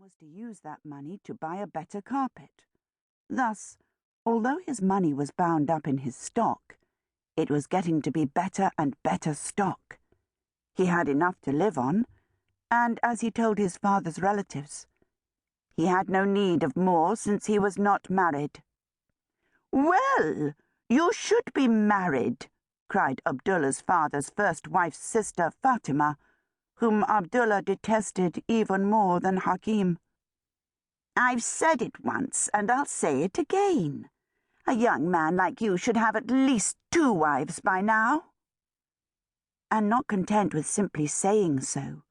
was to use that money to buy a better carpet. Thus, although his money was bound up in his stock, it was getting to be better and better stock. He had enough to live on, and as he told his father's relatives, he had no need of more since he was not married. "Well, you should be married," cried Abdullah's father's first wife's sister, Fatima, whom Abdullah detested even more than Hakim. "I've said it once, and I'll say it again. A young man like you should have at least 2 wives by now." And not content with simply saying so,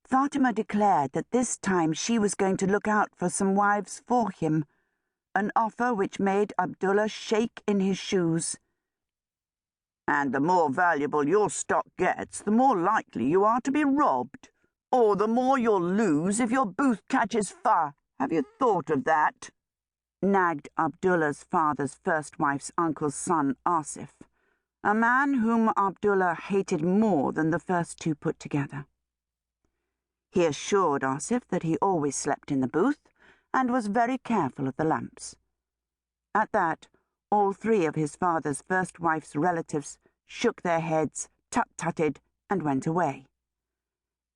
Fatima declared that this time she was going to look out for some wives for him, an offer which made Abdullah shake in his shoes. "And the more valuable your stock gets, the more likely you are to be robbed, or the more you'll lose if your booth catches fire. Have you thought of that?" nagged Abdullah's father's first wife's uncle's son, Asif, a man whom Abdullah hated more than the first 2 put together. He assured Asif that he always slept in the booth and was very careful of the lamps. At that, all 3 of his father's first wife's relatives shook their heads, tut-tutted, and went away.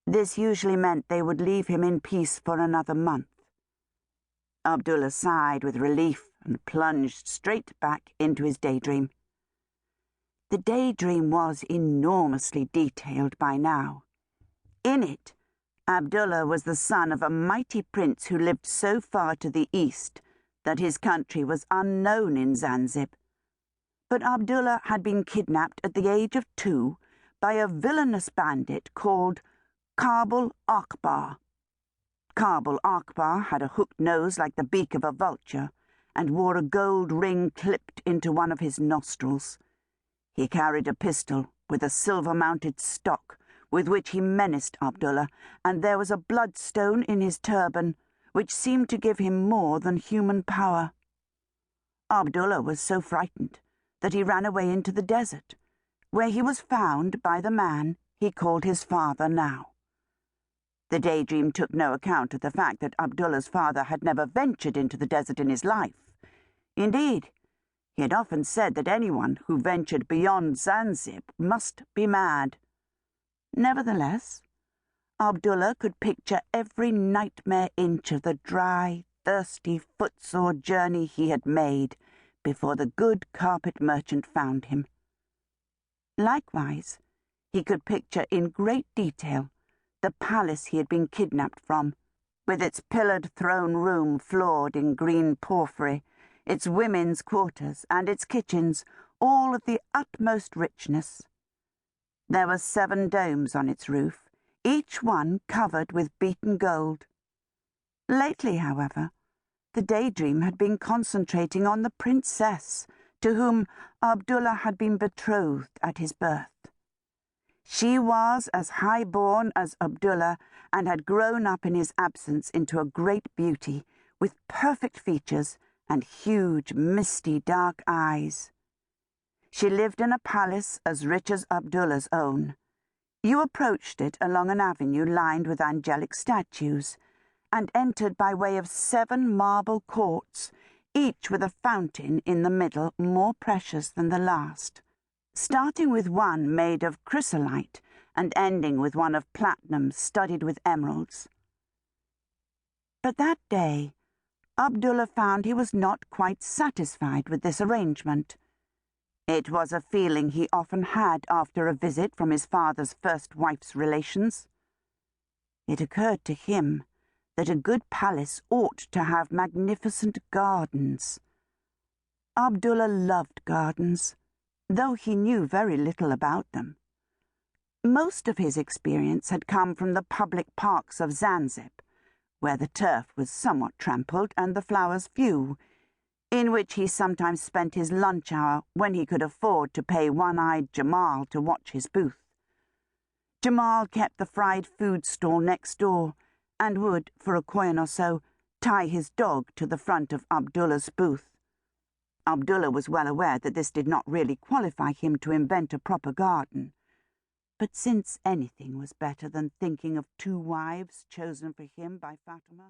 This usually meant they would leave him in peace for another month. Abdullah sighed with relief and plunged straight back into his daydream. The daydream was enormously detailed by now. In it, Abdullah was the son of a mighty prince who lived so far to the east that his country was unknown in Zanzibar. But Abdullah had been kidnapped at the age of 2 by a villainous bandit called Kabul Akbar. Kabul Akbar had a hooked nose like the beak of a vulture and wore a gold ring clipped into one of his nostrils. He carried a pistol with a silver-mounted stock with which he menaced Abdullah, and there was a bloodstone in his turban which seemed to give him more than human power. Abdullah was so frightened that he ran away into the desert, where he was found by the man he called his father now. The daydream took no account of the fact that Abdullah's father had never ventured into the desert in his life. Indeed, he had often said that anyone who ventured beyond Zanzibar must be mad. Nevertheless, Abdullah could picture every nightmare inch of the dry, thirsty, footsore journey he had made before the good carpet merchant found him. Likewise, he could picture in great detail the palace he had been kidnapped from, with its pillared throne room floored in green porphyry, its women's quarters and its kitchens, all of the utmost richness. There were 7 domes on its roof, each one covered with beaten gold. Lately, however, the daydream had been concentrating on the princess to whom Abdullah had been betrothed at his birth. She was as high-born as Abdullah and had grown up in his absence into a great beauty, with perfect features and huge, misty, dark eyes. She lived in a palace as rich as Abdullah's own. You approached it along an avenue lined with angelic statues, and entered by way of 7 marble courts, each with a fountain in the middle more precious than the last, starting with one made of chrysolite and ending with one of platinum studded with emeralds. But that day, Abdullah found he was not quite satisfied with this arrangement. It was a feeling he often had after a visit from his father's first wife's relations. It occurred to him that a good palace ought to have magnificent gardens. Abdullah loved gardens, though he knew very little about them. Most of his experience had come from the public parks of Zanzibar, where the turf was somewhat trampled and the flowers few, in which he sometimes spent his lunch hour when he could afford to pay one-eyed Jamal to watch his booth. Jamal kept the fried food stall next door, and would, for a coin or so, tie his dog to the front of Abdullah's booth. Abdullah was well aware that this did not really qualify him to invent a proper garden, but since anything was better than thinking of 2 wives chosen for him by Fatima,